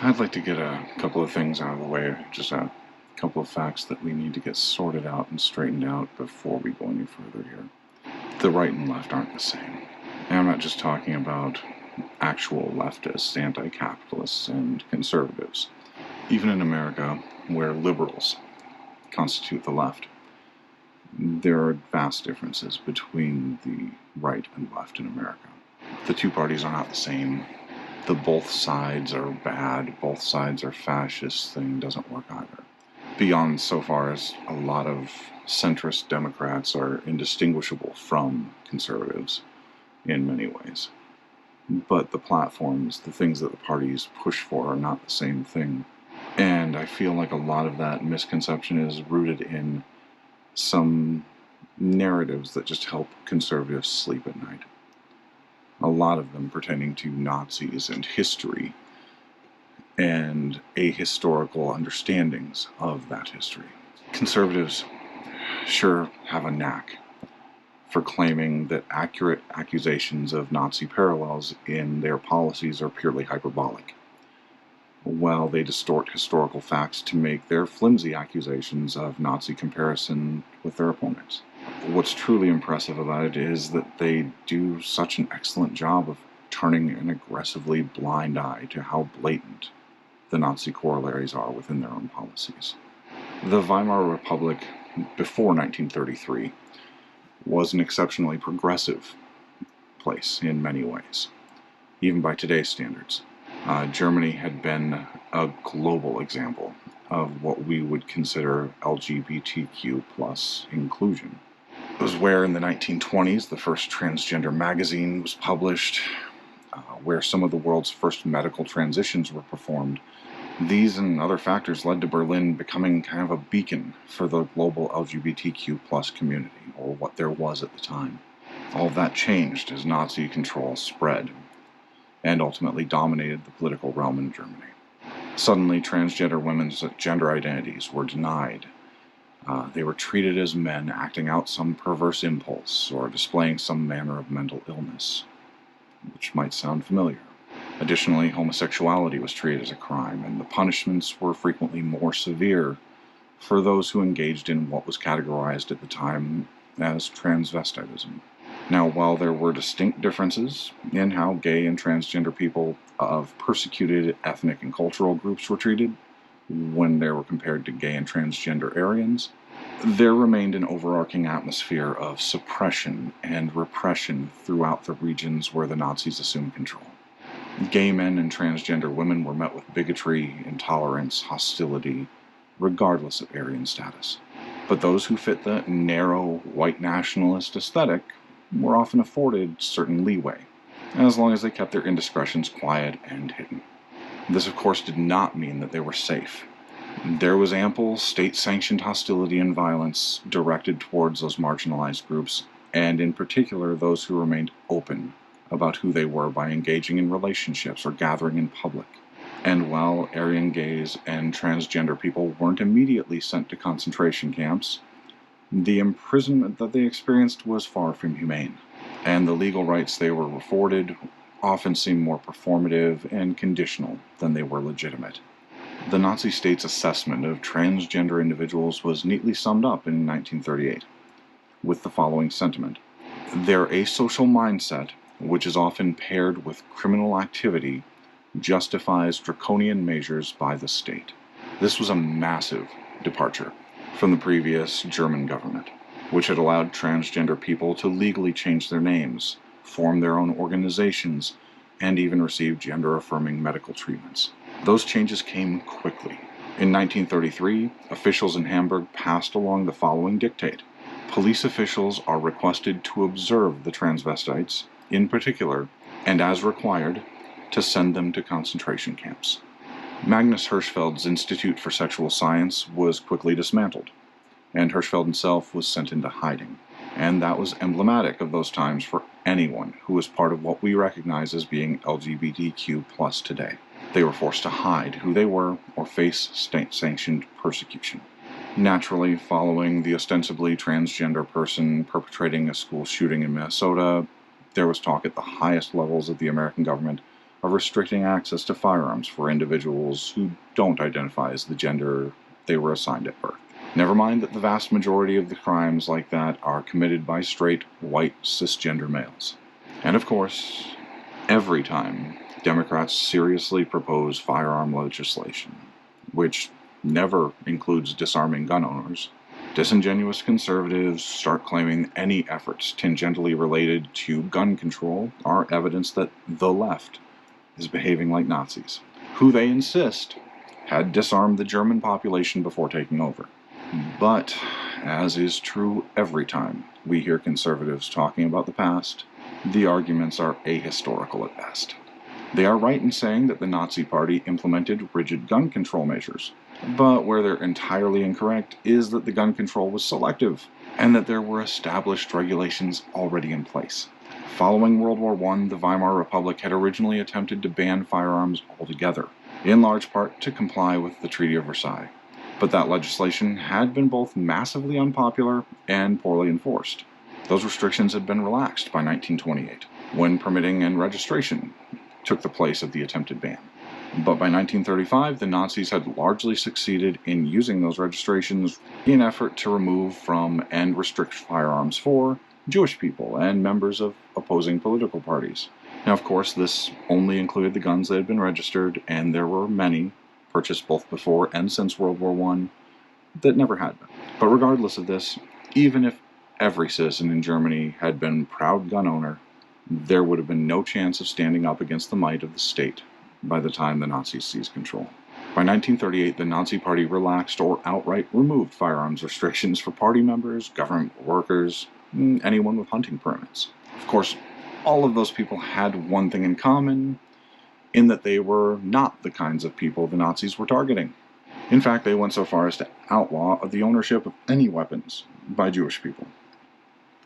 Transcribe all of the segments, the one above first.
I'd like to get a couple of things out of the way, just a couple of facts that we need to get sorted out and straightened out before we go any further here. The right and left aren't the same. And I'm not just talking about actual leftists, anti-capitalists, and conservatives. Even in America, where liberals constitute the left, there are vast differences between the right and left in America. The two parties are not the same. The both sides are bad, both sides are fascist thing doesn't work either. Beyond so far as a lot of centrist Democrats are indistinguishable from conservatives in many ways. But the platforms, the things that the parties push for are not the same thing. And I feel like a lot of that misconception is rooted in some narratives that just help conservatives sleep at night. A lot of them pertaining to Nazis and history and ahistorical understandings of that history. Conservatives sure have a knack for claiming that accurate accusations of Nazi parallels in their policies are purely hyperbolic, while they distort historical facts to make their flimsy accusations of Nazi comparison with their opponents. What's truly impressive about it is that they do such an excellent job of turning an aggressively blind eye to how blatant the Nazi corollaries are within their own policies. The Weimar Republic before 1933 was an exceptionally progressive place in many ways, even by today's standards. Germany had been a global example of what we would consider LGBTQ plus inclusion. It was where in the 1920s the first transgender magazine was published, where some of the world's first medical transitions were performed. These and other factors led to Berlin becoming kind of a beacon for the global LGBTQ plus community, or what there was at the time. All of that changed as Nazi control spread and ultimately dominated the political realm in Germany. Suddenly, transgender women's gender identities were denied. They were treated as men acting out some perverse impulse or displaying some manner of mental illness, which might sound familiar. Additionally, homosexuality was treated as a crime, and the punishments were frequently more severe for those who engaged in what was categorized at the time as transvestitism. Now, while there were distinct differences in how gay and transgender people of persecuted ethnic and cultural groups were treated when they were compared to gay and transgender Aryans, there remained an overarching atmosphere of suppression and repression throughout the regions where the Nazis assumed control. Gay men and transgender women were met with bigotry, intolerance, hostility, regardless of Aryan status. But those who fit the narrow, white nationalist aesthetic were often afforded certain leeway, as long as they kept their indiscretions quiet and hidden. This, of course, did not mean that they were safe. There was ample state-sanctioned hostility and violence directed towards those marginalized groups, and in particular those who remained open about who they were by engaging in relationships or gathering in public. And while Aryan gays and transgender people weren't immediately sent to concentration camps, the imprisonment that they experienced was far from humane, and the legal rights they were afforded often seemed more performative and conditional than they were legitimate. The Nazi state's assessment of transgender individuals was neatly summed up in 1938 with the following sentiment: their asocial mindset, which is often paired with criminal activity, justifies draconian measures by the state. This was a massive departure from the previous German government, which had allowed transgender people to legally change their names, form their own organizations, and even receive gender-affirming medical treatments. Those changes came quickly. In 1933, officials in Hamburg passed along the following dictate: police officials are requested to observe the transvestites, in particular, and as required, to send them to concentration camps. Magnus Hirschfeld's Institute for Sexual Science was quickly dismantled, and Hirschfeld himself was sent into hiding. And that was emblematic of those times for anyone who was part of what we recognize as being LGBTQ plus today. They were forced to hide who they were or face state-sanctioned persecution. Naturally, following the ostensibly transgender person perpetrating a school shooting in Minnesota, there was talk at the highest levels of the American government of restricting access to firearms for individuals who don't identify as the gender they were assigned at birth. Never mind that the vast majority of the crimes like that are committed by straight, white, cisgender males. And of course, every time Democrats seriously propose firearm legislation, which never includes disarming gun owners, disingenuous conservatives start claiming any efforts tangentially related to gun control are evidence that the left is behaving like Nazis, who they insist had disarmed the German population before taking over. But, as is true every time we hear conservatives talking about the past, the arguments are ahistorical at best. They are right in saying that the Nazi Party implemented rigid gun control measures, but where they're entirely incorrect is that the gun control was selective, and that there were established regulations already in place. Following World War I, the Weimar Republic had originally attempted to ban firearms altogether, in large part to comply with the Treaty of Versailles. But that legislation had been both massively unpopular and poorly enforced. Those restrictions had been relaxed by 1928, when permitting and registration took the place of the attempted ban. But by 1935, the Nazis had largely succeeded in using those registrations in effort to remove from and restrict firearms for Jewish people and members of opposing political parties. Now, of course, this only included the guns that had been registered, and there were many, purchased both before and since World War I, that never had been. But regardless of this, even if every citizen in Germany had been a proud gun owner, there would have been no chance of standing up against the might of the state by the time the Nazis seized control. By 1938, the Nazi Party relaxed or outright removed firearms restrictions for party members, government workers, anyone with hunting permits. Of course, all of those people had one thing in common, in that they were not the kinds of people the Nazis were targeting. In fact, they went so far as to outlaw the ownership of any weapons by Jewish people,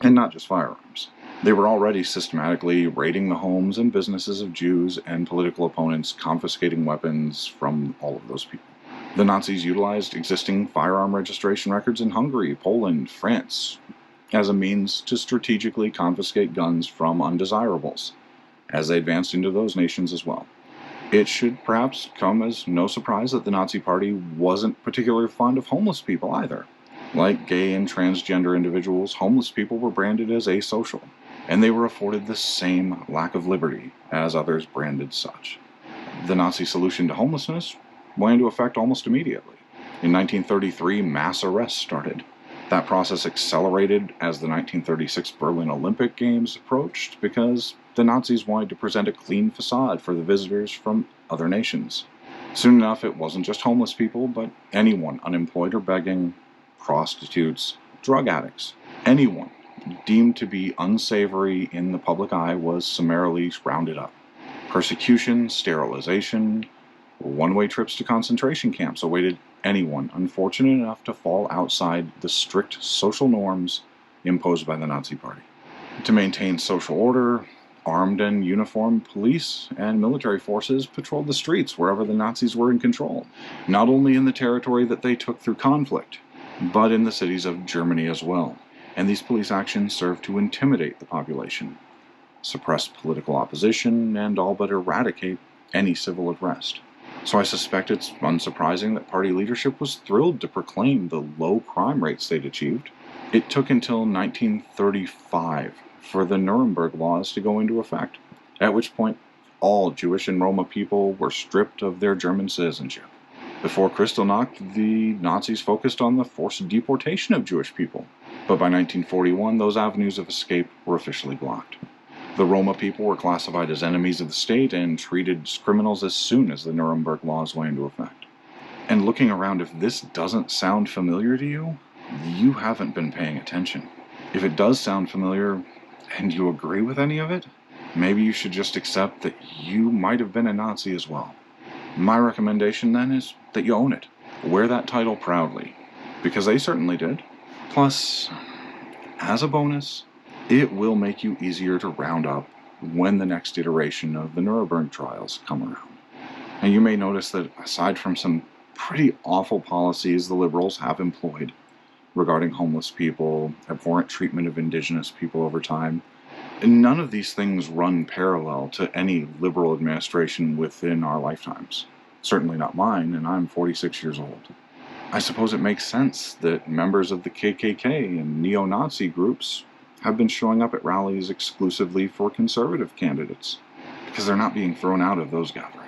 and not just firearms. They were already systematically raiding the homes and businesses of Jews and political opponents, confiscating weapons from all of those people. The Nazis utilized existing firearm registration records in Hungary, Poland, France, as a means to strategically confiscate guns from undesirables, as they advanced into those nations as well. It should perhaps come as no surprise that the Nazi Party wasn't particularly fond of homeless people either. Like gay and transgender individuals, homeless people were branded as asocial, and they were afforded the same lack of liberty as others branded such. The Nazi solution to homelessness went into effect almost immediately. In 1933, mass arrests started. That process accelerated as the 1936 Berlin Olympic Games approached because the Nazis wanted to present a clean facade for the visitors from other nations. Soon enough, it wasn't just homeless people, but anyone unemployed or begging, prostitutes, drug addicts, anyone deemed to be unsavory in the public eye was summarily rounded up. Persecution, sterilization, one-way trips to concentration camps awaited anyone unfortunate enough to fall outside the strict social norms imposed by the Nazi Party. To maintain social order, armed and uniformed police and military forces patrolled the streets wherever the Nazis were in control, not only in the territory that they took through conflict, but in the cities of Germany as well. And these police actions served to intimidate the population, suppress political opposition, and all but eradicate any civil unrest. So I suspect it's unsurprising that party leadership was thrilled to proclaim the low crime rates they'd achieved. It took until 1935 for the Nuremberg laws to go into effect, at which point all Jewish and Roma people were stripped of their German citizenship. Before Kristallnacht, the Nazis focused on the forced deportation of Jewish people, but by 1941 those avenues of escape were officially blocked. The Roma people were classified as enemies of the state and treated as criminals as soon as the Nuremberg laws went into effect. And looking around, if this doesn't sound familiar to you, you haven't been paying attention. If it does sound familiar, and you agree with any of it, maybe you should just accept that you might have been a Nazi as well. My recommendation then is that you own it. Wear that title proudly, because they certainly did. Plus, as a bonus, it will make you easier to round up when the next iteration of the Nuremberg trials come around. And you may notice that aside from some pretty awful policies the liberals have employed regarding homeless people, abhorrent treatment of indigenous people over time, None of these things run parallel to any liberal administration within our lifetimes. Certainly not mine, and I'm 46 years old. I suppose it makes sense that members of the KKK and neo-Nazi groups have been showing up at rallies exclusively for conservative candidates, because they're not being thrown out of those gatherings.